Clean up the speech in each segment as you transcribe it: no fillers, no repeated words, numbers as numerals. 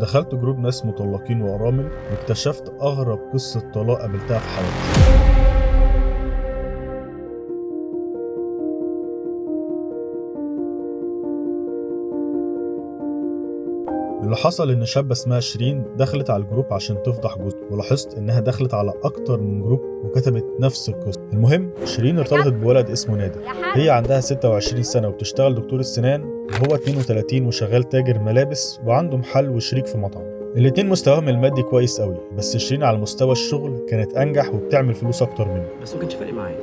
دخلت جروب ناس مطلقين وأرامل واكتشفت أغرب قصة طلاق قابلتها في حياتي. اللي حصل إن شابة اسمها شيرين دخلت على الجروب عشان تفضح جوزها، ولاحظت إنها دخلت على أكتر من جروب وكتبت نفس القصة. المهم شيرين ارتبطت بولد اسمه نادر، هي عندها 26 سنة وبتشتغل دكتور السنان، وهو 32 وشغال تاجر ملابس وعنده محل وشريك في مطعم. الاتنين مستواهم المادي كويس قوي، بس شيرين على مستوى الشغل كانت أنجح وبتعمل فلوس أكتر منه، بس ما كانش فارق معايا.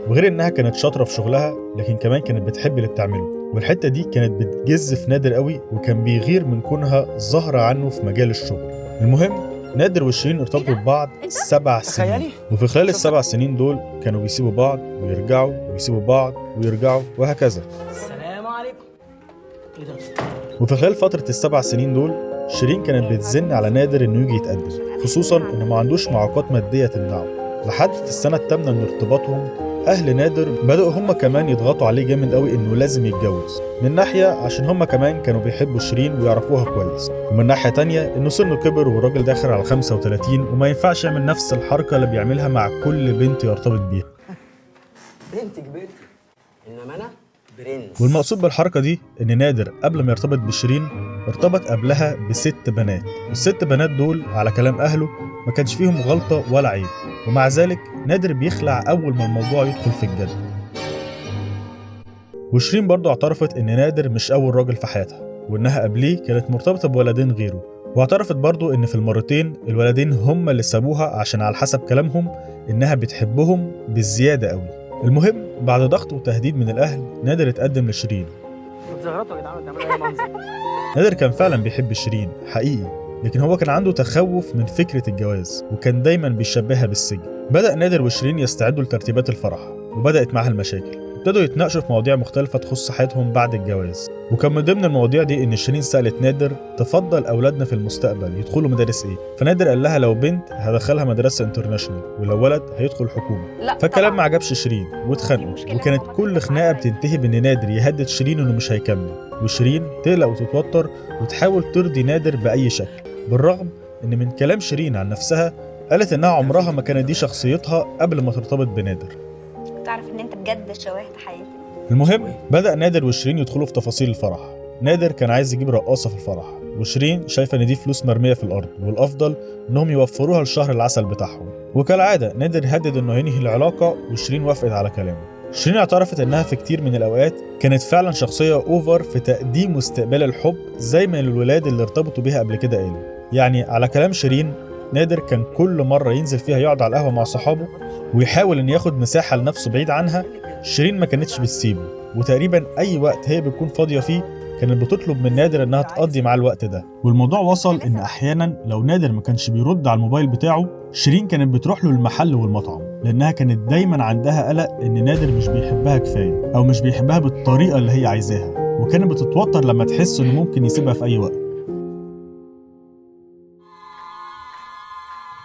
وغير إنها كانت شاطرة في شغلها لكن كمان كانت بتحب اللي بتعمله، والحتة دي كانت بتجز في نادر قوي وكان بيغير من كونها ظاهرة عنه في مجال الشغل. المهم نادر وشيرين ارتبطوا ببعض 7 سنين، وفي خلال ال7 سنين دول كانوا بيسيبوا بعض ويرجعوا ويسيبوا بعض ويرجعوا وهكذا. السلام عليكم. ايه ده؟ وفي خلال فترة ال7 سنين دول شيرين كانت بتزن على نادر انه يجي يتقدم، خصوصا انه ما عندوش معوقات مادية تمنعه. لحد في السنة الثامنة من ارتباطهم اهل نادر بدأوا هم كمان يضغطوا عليه جامد قوي انه لازم يتجوز، من ناحية عشان هم كمان كانوا بيحبوا شيرين ويعرفوها كويس، ومن ناحية تانية انه سنه كبر والراجل داخل على 35 وما ينفعش يعمل نفس الحركة اللي بيعملها مع كل بنت يرتبط بيها. بنت كبرت انما انا برنس. والمقصود بالحركة دي ان نادر قبل ما يرتبط بشيرين ارتبط قبلها ب6 بنات، وال6 بنات دول على كلام اهله ما كانش فيهم غلطة ولا عيب، ومع ذلك نادر بيخلع اول ما الموضوع يدخل في الجد. وشيرين برضو اعترفت ان نادر مش اول راجل في حياتها، وانها قبليه كانت مرتبطة بولدين غيره، واعترفت برضو ان في المرتين الولدين هم اللي سابوها عشان على حسب كلامهم انها بتحبهم بالزيادة قوي. المهم بعد ضغط وتهديد من الاهل نادر اتقدم لشيرين. بتزغرطوا يا جدعان بتعملوا ايه منظر؟ نادر كان فعلا بيحب شيرين حقيقي، لكن هو كان عنده تخوف من فكرة الجواز وكان دايما بيشبهها بالسجن. بدأ نادر وشيرين يستعدوا لترتيبات الفرح وبدأت معها المشاكل، ابتدوا يتناقشوا في مواضيع مختلفة تخص حياتهم بعد الجواز، وكان من ضمن المواضيع دي ان شيرين سألت نادر تفضل اولادنا في المستقبل يدخلوا مدارس ايه، فنادر قال لها لو بنت هدخلها مدرسة انترناشونال ولو ولد هيدخل حكومة. فالكلام ما عجبش شيرين واتخانقوا، وكانت كل خناقة بتنتهي بان نادر يهدد شيرين انه مش هيكمل، وشيرين تقلق وتتوتر وتحاول ترضي نادر بأي شكل، بالرغم ان من كلام شيرين عن نفسها قالت انها عمرها ما كانت دي شخصيتها قبل ما ترتبط بنادر. تعرف ان انت بجد شوهت حياتي. المهم بدأ نادر وشيرين يدخلوا في تفاصيل الفرح. نادر كان عايز يجيب رقاصة في الفرح، وشيرين شايفة ان دي فلوس مرمية في الارض والافضل انهم يوفروها لشهر العسل بتاعهم، وكالعادة نادر هدد انه ينهي العلاقة وشيرين وافقت على كلامه. شيرين اعترفت انها في كتير من الاوقات كانت فعلا شخصية اوفر في تقديم واستقبال الحب زي ما الولاد اللي ارتبطوا بيها قبل كده قالوا. يعني على كلام شيرين نادر كان كل مرة ينزل فيها يقعد على القهوة مع صحابه ويحاول ان ياخد مساحة لنفسه بعيد عنها، شيرين ما كانتش بتسيبه، وتقريبا اي وقت هي بتكون فاضية فيه كانت بتطلب من نادر انها تقضي معاه الوقت ده. والموضوع وصل ان احيانا لو نادر ما كانش بيرد على الموبايل بتاعه شيرين كانت بتروح له المحل والمطعم، لانها كانت دايما عندها قلق ان نادر مش بيحبها كفاية او مش بيحبها بالطريقة اللي هي عايزاها، وكانت بتتوتر لما تحس انه ممكن يسيبها في اي وقت.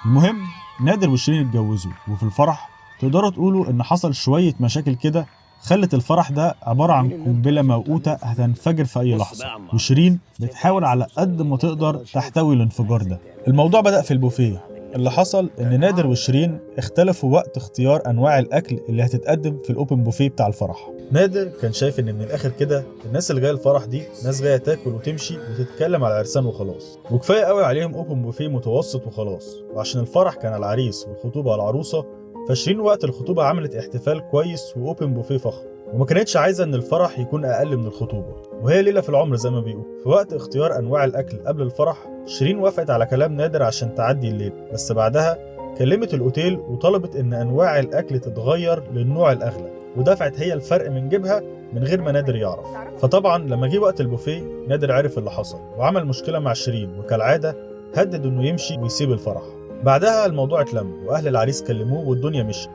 المهم نادر وشيرين اتجوزوا، وفي الفرح تقدروا تقولوا ان حصل شوية مشاكل كده خلت الفرح ده عبارة عن قنبلة موقوتة هتنفجر في اي لحظة، وشيرين بتحاول على قد ما تقدر تحتوي الانفجار ده. الموضوع بدأ في البوفيه. اللي حصل ان نادر وشيرين اختلفوا وقت اختيار انواع الاكل اللي هتتقدم في الاوبن بوفيه بتاع الفرح. نادر كان شايف ان من الاخر كده الناس اللي جايه الفرح دي ناس جايه تاكل وتمشي وتتكلم على العرسان وخلاص، وكفايه قوي عليهم اوبن بوفيه متوسط وخلاص. وعشان الفرح كان على العريس والخطوبه على العروسه، فشيرين وقت الخطوبه عملت احتفال كويس واوبن بوفيه فخم، وما كانتش عايزه ان الفرح يكون اقل من الخطوبه، وهي ليله في العمر زي ما بيقول. في وقت اختيار انواع الاكل قبل الفرح شيرين وافقت على كلام نادر عشان تعدي الليل، بس بعدها كلمت الاوتيل وطلبت ان انواع الاكل تتغير للنوع الاغلى، ودفعت هي الفرق من جيبها من غير ما نادر يعرف. فطبعا لما جه وقت البوفيه نادر عرف اللي حصل وعمل مشكله مع شيرين، وكالعاده هدد انه يمشي ويسيب الفرح. بعدها الموضوع اتلم واهل العريس كلموه والدنيا مشيت.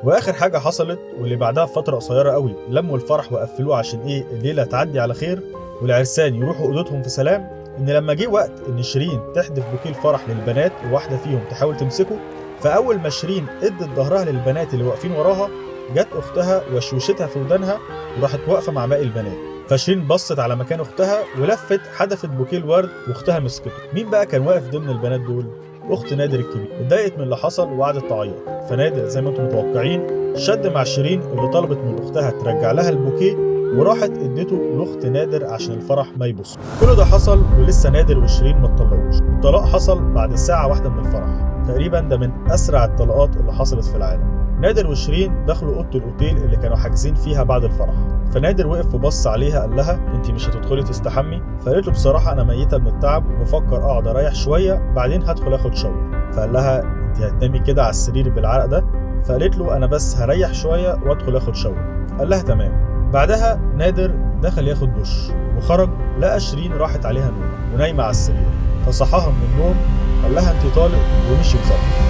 واخر حاجه حصلت واللي بعدها بفتره قصيره قوي لموا الفرح وقفلوه عشان الليله تعدي على خير والعرسان يروحوا اوضتهم في سلام، ان لما جه وقت ان شيرين تحدف بوكيه الفرح للبنات وواحده فيهم تحاول تمسكه، فاول ما شيرين ادت ظهرها للبنات اللي واقفين وراها جت اختها وشوشتها في ودانها وراحت واقفه مع باقي البنات، فشيرين بصت على مكان اختها ولفت حدفت بوكيه الورد واختها مسكته. مين بقى كان واقف ضمن البنات دول؟ اخت نادر الكبير. اتضايقت من اللي حصل وقعدت تعيط، فنادر زي ما انتم متوقعين شد مع شيرين اللي طلبت من اختها ترجع لها البوكيه، وراحت اديته لاخت نادر عشان الفرح ما يبص. كل ده حصل ولسه نادر وشيرين ما اتطلقوش. الطلاق حصل بعد ساعة واحدة من الفرح تقريبا، ده من اسرع الطلاقات اللي حصلت في العالم. نادر وشيرين دخلوا اوضه الاوتيل اللي كانوا حاجزين فيها بعد الفرح، فنادر وقف وبص عليها قال لها انت مش هتدخلي تستحمي؟ فقالت له بصراحه انا ميته من التعب وبفكر اقعد اريح شويه بعدين هدخل اخد شاور. فقال لها انت هتنامي كده على السرير بالعرق ده؟ فقالت له انا بس هريح شويه وادخل اخد شاور. قال لها تمام. بعدها نادر دخل ياخد دش وخرج لقى شيرين راحت عليها نوم ونايمه على السرير، فصحاها من النوم قال لها انت طالق ومشي بسرعه.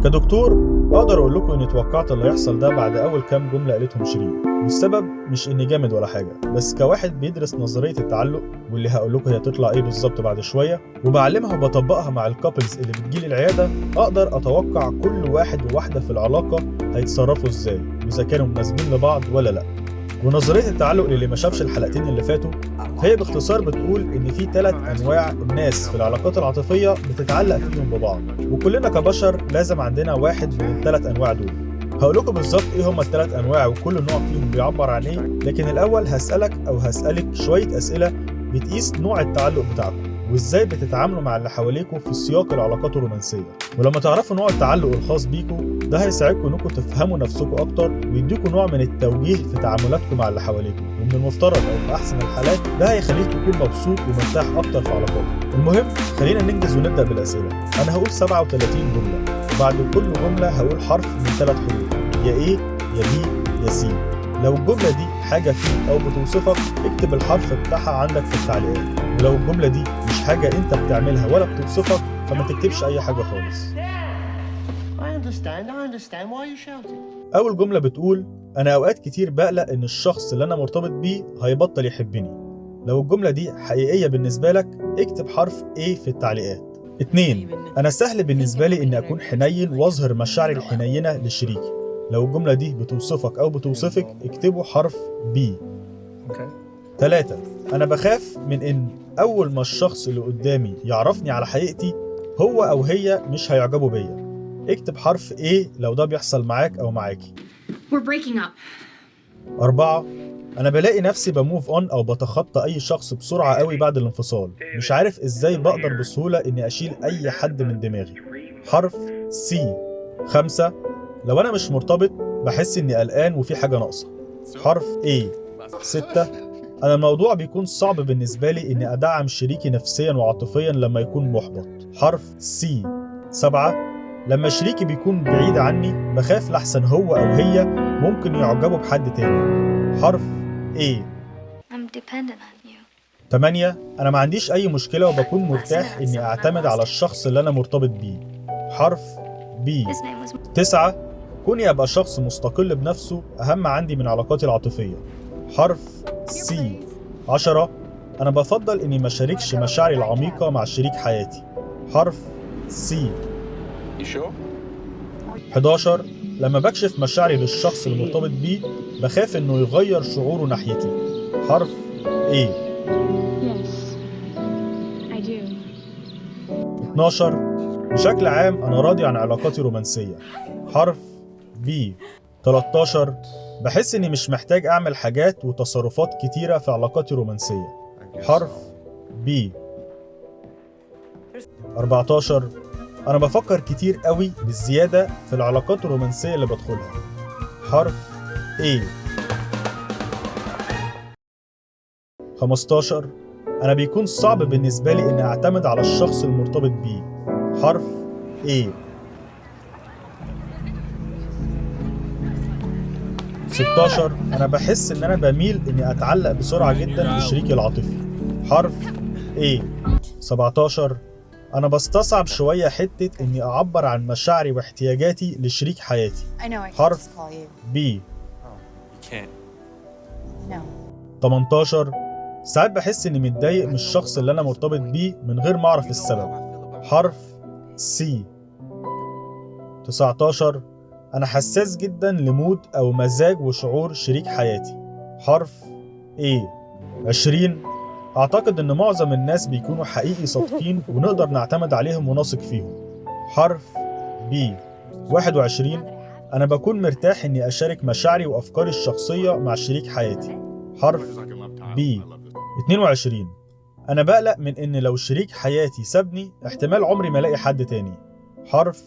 كدكتور اقدر اقول لكم اني توقعت اللي هيحصل ده بعد اول كام جمله قالتهم شيرين، والسبب مش اني جامد ولا حاجه، بس كواحد بيدرس نظريه التعلق واللي هقول لكم هي تطلع ايه بالظبط بعد شويه، وبعلمها وبطبقها مع الكابلز اللي بتجيلي العياده، اقدر اتوقع كل واحد وواحده في العلاقه هيتصرفوا ازاي واذا كانوا مناسبين لبعض ولا لا. ونظريه التعلق اللي ما شافش الحلقتين اللي فاتوا هي باختصار بتقول ان في 3 انواع الناس في العلاقات العاطفيه بتتعلق فيهم ببعض، وكلنا كبشر لازم عندنا واحد من ال3 انواع دول. هقول لكم بالظبط ايه هم ال3 انواع وكل نوع فيهم بيعبر عن ايه، لكن الاول هسالك شويه اسئله بتقيس نوع التعلق بتاعكم وازاي بتتعاملوا مع اللي حواليكوا في سياق العلاقات الرومانسيه. ولما تعرفوا نوع التعلق الخاص بيكوا ده هيساعدكم انكم تفهموا نفسكم اكتر ويديكم نوع من التوجيه في تعاملاتكم مع اللي حواليكوا، ومن المفترض او في احسن الحالات ده هيخليك تكون مبسوط ومرتاح اكتر في علاقاتك. المهم خلينا ننجز ونبدا بالاسئله. انا هقول 37 جمله وبعد كل جمله هقول حرف من 3 حروف، يا ايه يا بي يا سي. لو الجمله دي حاجه فيك او بتوصفك اكتب الحرف بتاعها عندك في التعليقات، ولو الجمله دي مش حاجه انت بتعملها ولا بتوصفك فما تكتبش اي حاجه خالص. اول جمله بتقول انا اوقات كتير بقلق ان الشخص اللي انا مرتبط بيه هيبطل يحبني. لو الجمله دي حقيقيه بالنسبه لك اكتب حرف A في التعليقات. 2 انا سهل بالنسبه لي اني اكون حنين واظهر مشاعري الحنينه لشريكي. لو الجمله دي بتوصفك او بتوصفك اكتبوا حرف B. 3 انا بخاف من ان اول ما الشخص اللي قدامي يعرفني على حقيقتي هو او هي مش هيعجبوا بيا. اكتب حرف A لو ده بيحصل معاك او معاكي. 4 انا بلاقي نفسي بموف اون او بتخطى اي شخص بسرعه قوي بعد الانفصال، مش عارف ازاي بقدر بسهوله اني اشيل اي حد من دماغي. حرف C. 5 لو انا مش مرتبط بحس اني قلقان وفي حاجه ناقصه. حرف A. 6 انا الموضوع بيكون صعب بالنسبه لي اني ادعم شريكي نفسيا وعاطفيا لما يكون محبط. حرف C. 7 لما شريكي بيكون بعيد عني بخاف لحسن هو او هي ممكن يعجبوا بحد تاني. حرف A. 8 انا ما عنديش اي مشكله وبكون مرتاح اني اعتمد على الشخص اللي انا مرتبط بيه. حرف B. 9 كوني ابقى شخص مستقل بنفسه اهم عندي من علاقاتي العاطفيه. حرف C. 10 انا بفضل اني ما اشاركش مشاعري العميقه مع شريك حياتي. حرف C. 11 لما بكشف مشاعري للشخص اللي مرتبط بيه بخاف انه يغير شعوره ناحيتي. حرف A. 12 بشكل عام انا راضي عن علاقاتي الرومانسيه. حرف B. 13 بحس اني مش محتاج اعمل حاجات وتصرفات كتيره في علاقاتي الرومانسيه. حرف B. 14 انا بفكر كتير قوي بالزياده في العلاقات الرومانسيه اللي بدخلها. حرف A. 15 انا بيكون صعب بالنسبه لي اني اعتمد على الشخص المرتبط بيه. حرف A. 16 انا بحس ان انا بميل اني اتعلق بسرعه جدا بشريكي العاطفي. حرف A. 17 انا بستصعب شويه حته اني اعبر عن مشاعري واحتياجاتي لشريك حياتي. حرف B. 18 ساعات بحس اني متضايق من الشخص اللي انا مرتبط بيه من غير ما اعرف السبب. حرف C. 19 أنا حساس جدا لمود أو مزاج وشعور شريك حياتي. حرف A. 20. أعتقد إن معظم الناس بيكونوا حقيقي صادقين ونقدر نعتمد عليهم ونثق فيهم. حرف B. 21. أنا بكون مرتاح إني أشارك مشاعري وأفكاري الشخصية مع شريك حياتي. حرف B. 22. أنا بقلق من إن لو شريك حياتي سابني احتمال عمري ما الاقي حد تاني. حرف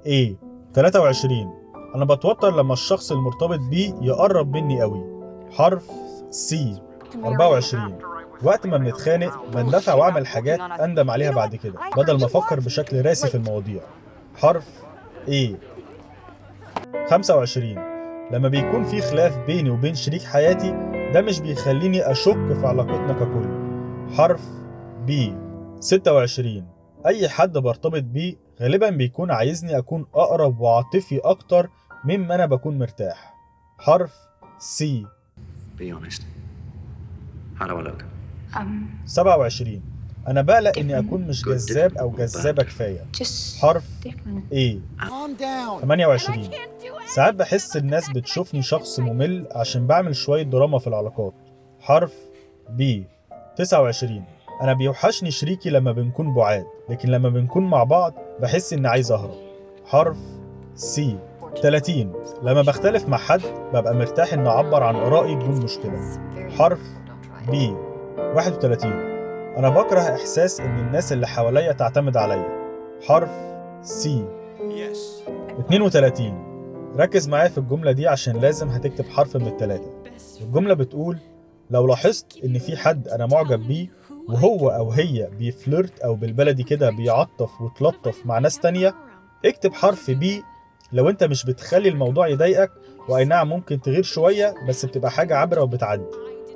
A. 23. أنا بتوتر لما الشخص المرتبط بيه يقرب مني قوي. حرف C. 24. وقت ما بنتخانق بندفع وأعمل حاجات أندم عليها بعد كده بدل ما أفكر بشكل راسي في المواضيع. حرف A. 25. لما بيكون في خلاف بيني وبين شريك حياتي ده مش بيخليني أشك في علاقتنا ككل. حرف B. 26. أي حد برتبط بيه غالبا بيكون عايزني أكون أقرب وعاطفي أكتر مما أنا بكون مرتاح. حرف C. Be honest. How do I look? 27. أنا بقلق إني أكون مش جذاب أو جذابة كفاية. حرف A. 28. ساعات بحس الناس بتشوفني شخص ممل عشان بعمل شوية دراما في العلاقات. حرف B. 29. أنا بيوحشني شريكي لما بنكون بعاد، لكن لما بنكون مع بعض بحس إني عايز أهرب. حرف C. 30. لما بختلف مع حد ببقى مرتاح إني أعبر عن آرائي بدون مشكلة. حرف B. 31. أنا بكره إحساس إن الناس اللي حواليا تعتمد عليا. حرف C. 32. ركز معايا في الجملة دي عشان لازم هتكتب حرف من الثلاثة. الجملة بتقول لو لاحظت إن في حد أنا معجب بيه وهو أو هي بيفلرت أو بالبلدي كده بيعطف وتلطف مع ناس تانية، اكتب حرف B لو أنت مش بتخلي الموضوع يضايقك، وأي نعم ممكن تغير شوية بس بتبقى حاجة عابرة وبتعدي.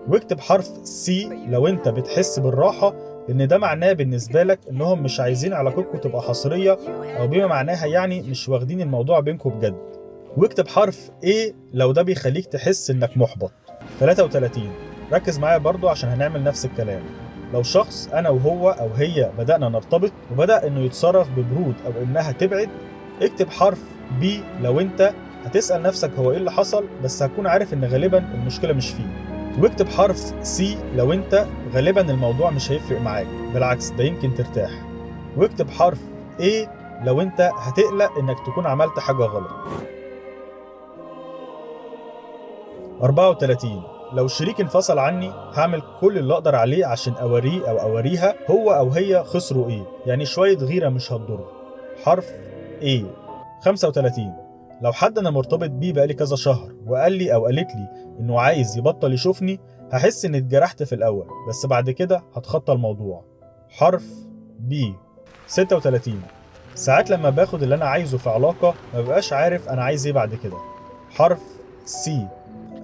واكتب حرف C لو أنت بتحس بالراحة، لأن ده معناه بالنسبة لك إنهم مش عايزين علاقتكم تبقى حصرية، أو بما معناها يعني مش واخدين الموضوع بينكم بجد. واكتب حرف A لو ده بيخليك تحس إنك محبط. 33. ركز معايا برضو عشان هنعمل نفس الكلام. لو شخص أنا وهو أو هي بدأنا نرتبط وبدأ إنه يتصرف ببرود أو إنها تبعد، اكتب حرف B لو أنت هتسأل نفسك هو إيه اللي حصل، بس هتكون عارف إن غالبا المشكلة مش فيه. واكتب حرف C لو أنت غالبا الموضوع مش هيفرق معاك، بالعكس ده يمكن ترتاح. واكتب حرف A لو أنت هتقلق إنك تكون عملت حاجة غلط. 34. لو الشريك انفصل عني هعمل كل اللي اقدر عليه عشان اوريه او اوريها هو او هي خسروا ايه، يعني شوية غيرة مش هتضر. حرف A. 35. لو حد انا مرتبط بيه بقالي كذا شهر وقال لي او قالت لي انه عايز يبطل يشوفني، هحس اني اتجرحت في الاول بس بعد كده هتخطى الموضوع. حرف B. 36. ساعات لما باخد اللي انا عايزه في علاقة ما بقاش عارف انا عايز ايه بعد كده. حرف C.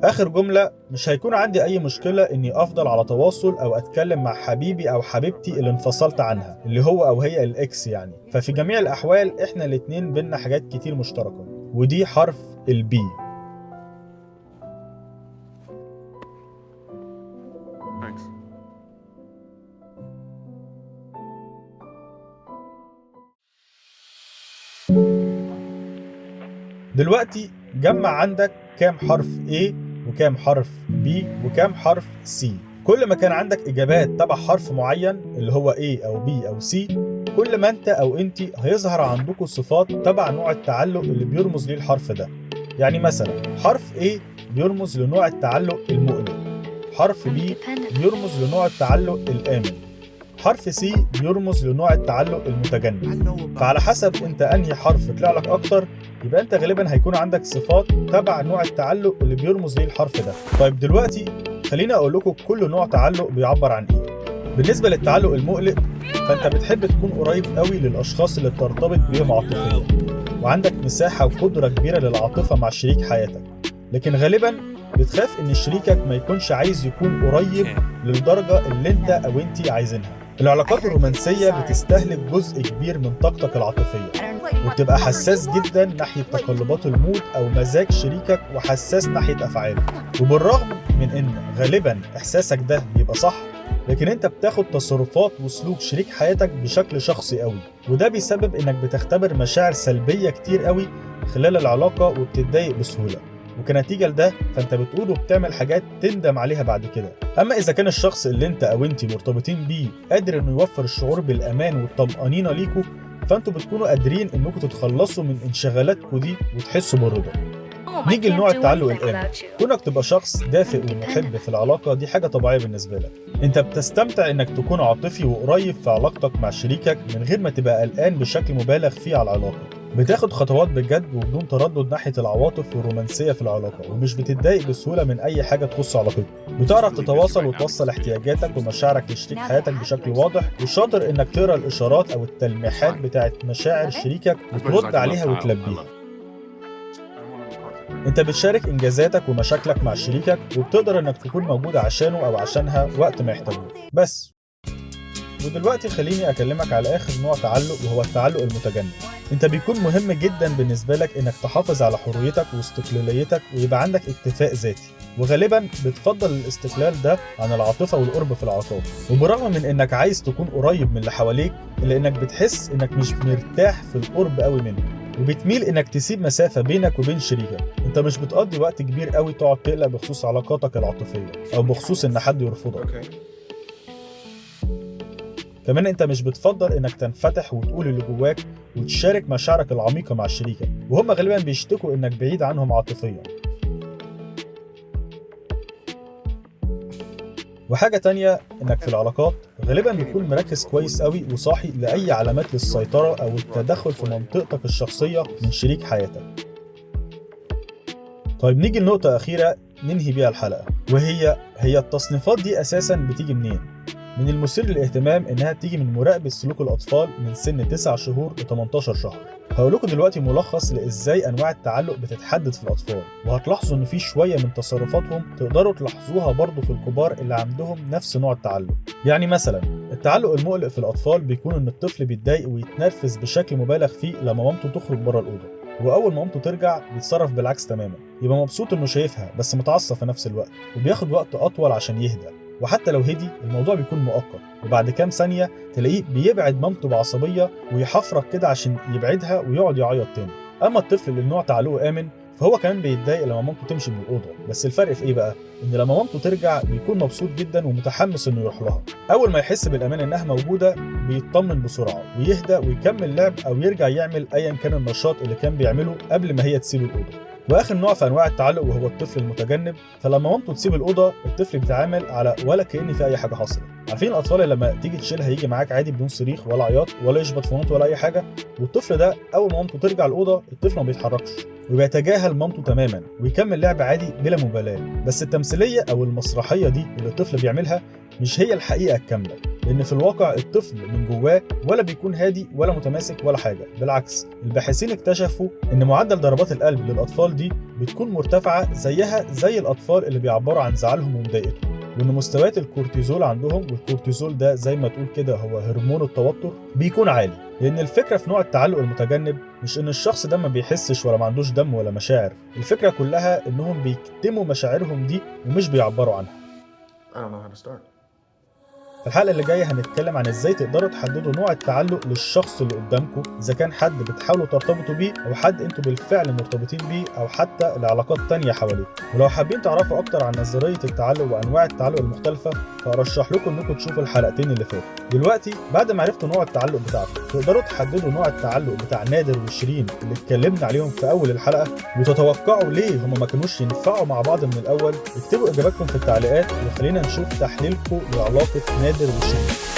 آخر جملة، مش هيكون عندي أي مشكلة إني أفضل على تواصل أو أتكلم مع حبيبي أو حبيبتي اللي انفصلت عنها، اللي هو أو هي الإكس يعني. ففي جميع الأحوال إحنا الاتنين بينا حاجات كتير مشتركة، ودي حرف البي. دلوقتي جمع عندك كام حرف A وكام حرف B وكام حرف C. كل ما كان عندك إجابات تبع حرف معين اللي هو A أو B أو C، كل ما أنت أو أنت هيظهر عندكم صفات تبع نوع التعلق اللي بيرمز ليه الحرف ده. يعني مثلا حرف A بيرمز لنوع التعلق المقلق، حرف B بيرمز لنوع التعلق الآمن، حرف C بيرمز لنوع التعلق المتجنب. فعلى حسب انت انهي حرف طلع لك اكتر، يبقى انت غالبا هيكون عندك صفات تبع نوع التعلق اللي بيرمز ليه الحرف ده. طيب دلوقتي خليني اقول لكم كل نوع تعلق بيعبر عن ايه. بالنسبه للتعلق المقلق، فانت بتحب تكون قريب قوي للاشخاص اللي بترتبط بيهم عاطفيا، وعندك مساحه وقدره كبيره للعاطفه مع شريك حياتك، لكن غالبا بتخاف ان شريكك ما يكونش عايز يكون قريب للدرجه اللي انت او انت عايزينها. العلاقات الرومانسيه بتستهلك جزء كبير من طاقتك العاطفيه، وبتبقى حساس جدا ناحيه تقلبات المود او مزاج شريكك، وحساس ناحيه افعاله. وبالرغم من ان غالبا احساسك ده بيبقى صح، لكن انت بتاخد تصرفات وسلوك شريك حياتك بشكل شخصي قوي، وده بيسبب انك بتختبر مشاعر سلبيه كتير قوي خلال العلاقة وبتتضايق بسهولة، وكنتيجة لده فانت بتقول وبتعمل حاجات تندم عليها بعد كده. اما اذا كان الشخص اللي انت او انت مرتبطين بيه قادر انه يوفر الشعور بالامان والطمأنينة ليكوا، فانتوا بتكونوا قادرين انكم تتخلصوا من انشغالاتكم دي وتحسوا بالرضا. نيجي لنوع التعلق الآمن. كونك تبقى شخص دافئ ومحب في العلاقة دي حاجة طبيعية بالنسبة لك. انت بتستمتع انك تكون عاطفي وقريب في علاقتك مع شريكك من غير ما تبقى قلقان بشكل مبالغ فيه على العلاقة. بتاخد خطوات بجد وبدون تردد ناحية العواطف والرومانسية في العلاقة، ومش بتتضايق بسهولة من أي حاجة تخص علاقتك. بتعرف تتواصل وتوصل احتياجاتك ومشاعرك لشريك حياتك بشكل واضح، وشاطر انك تقرا الإشارات أو التلميحات بتاعت مشاعر شريكك وترد عليها وتلبيها. انت بتشارك انجازاتك ومشاكلك مع شريكك، وبتقدر انك تكون موجود عشانه او عشانها وقت ما يحتاجوك بس. ودلوقتي خليني اكلمك على اخر نوع تعلق، وهو التعلق المتجنب. انت بيكون مهم جدا بالنسبه لك انك تحافظ على حريتك واستقلاليتك ويبقى عندك اكتفاء ذاتي، وغالبا بتفضل الاستقلال ده عن العاطفه والقرب في العلاقات. وبرغم من انك عايز تكون قريب من اللي حواليك، الا انك بتحس انك مش مرتاح في القرب قوي منه، وبتميل انك تسيب مسافه بينك وبين شريكك. انت مش بتقضي وقت كبير قوي تقعد تقلق بخصوص علاقاتك العاطفيه او بخصوص ان حد يرفضك. كمان انت مش بتفضل انك تنفتح وتقول اللي جواك وتشارك مشاعرك العميقه مع شريكك، وهم غالبا بيشتكوا انك بعيد عنهم عاطفيا. وحاجه تانية انك في العلاقات غالبا بتكون مركز كويس قوي وصاحي لاي علامات للسيطره او التدخل في منطقتك الشخصيه من شريك حياتك. طيب نيجي لنقطه اخيره ننهي بيها الحلقه، وهي التصنيفات دي اساسا بتيجي منين؟ من المثير للاهتمام انها بتيجي من مراقبه سلوك الاطفال من سن 9 شهور ل 18 شهر. هقول لكم دلوقتي ملخص لازاي انواع التعلق بتتحدد في الاطفال، وهتلاحظوا ان في شويه من تصرفاتهم تقدروا تلاحظوها برضو في الكبار اللي عندهم نفس نوع التعلق. يعني مثلا التعلق المقلق في الاطفال بيكون ان الطفل بيتضايق ويتنرفز بشكل مبالغ فيه لما مامته تخرج بره الاوضه، واول ما مامته ترجع بيتصرف بالعكس تماما، يبقى مبسوط انه شايفها بس متعصب في نفس الوقت، وبياخد وقت اطول عشان يهدى، وحتى لو هدي الموضوع بيكون مؤقت، وبعد كام ثانيه تلاقيه بيبعد مامته بعصبيه ويحفرك كده عشان يبعدها ويقعد يعيط تاني. اما الطفل اللي النوع تعلقه امن فهو كمان بيتضايق لما مامته تمشي من الاوضه، بس الفرق في ايه بقى؟ ان لما مامته ترجع بيكون مبسوط جدا ومتحمس انه يروح لها. اول ما يحس بالامان انها موجوده بيطمن بسرعه ويهدى ويكمل لعب او يرجع يعمل ايا كان النشاط اللي كان بيعمله قبل ما هي تسيب الاوضه. واخر نوع في انواع التعلق وهو الطفل المتجنب، فلما مامته تسيب الاوضه الطفل بيتعامل على ولا كأن في اي حاجه حصلت. عارفين الاطفال اللي لما تيجي تشيلها يجي معاك عادي بدون صريخ ولا عياط ولا يشبط في مامته ولا اي حاجه، والطفل ده اول ما مامته ترجع الاوضه الطفل ما بيتحركش وبيتجاهل مامته تماما ويكمل لعب عادي بلا مبالاه. بس التمثيليه او المسرحيه دي اللي الطفل بيعملها مش هي الحقيقه الكامله، لان في الواقع الطفل من جواه ولا بيكون هادي ولا متماسك ولا حاجه، بالعكس الباحثين اكتشفوا ان معدل ضربات القلب للاطفال دي بتكون مرتفعه زيها زي الاطفال اللي بيعبروا عن زعلهم ومضايقتهم، وان مستويات الكورتيزول عندهم، والكورتيزول ده زي ما تقول كده هو هرمون التوتر، بيكون عالي. لان الفكره في نوع التعلق المتجنب مش ان الشخص ده ما بيحسش ولا ما عندوش دم ولا مشاعر، الفكره كلها انهم بيكتموا مشاعرهم دي ومش بيعبروا عنها. في الحلقة اللي جاية هنتكلم عن ازاي تقدروا تحددوا نوع التعلق للشخص اللي قدامكم، اذا كان حد بتحاولوا ترتبطوا بيه او حد انتوا بالفعل مرتبطين بيه او حتى لعلاقات تانية حواليكم. ولو حابين تعرفوا اكتر عن نظرية التعلق وانواع التعلق المختلفة فارشح لكم انكم تشوفوا الحلقتين اللي فاتوا. دلوقتي بعد ما عرفتوا نوع التعلق بتاعكم تقدروا تحددوا نوع التعلق بتاع نادر وشيرين اللي اتكلمنا عليهم في اول الحلقة، وتتوقعوا ليه هما ما كانوش ينفعوا مع بعض من الاول. اكتبوا اجاباتكم في التعليقات وخلينا نشوف تحليلكم لعلاقة نادر وشيرين.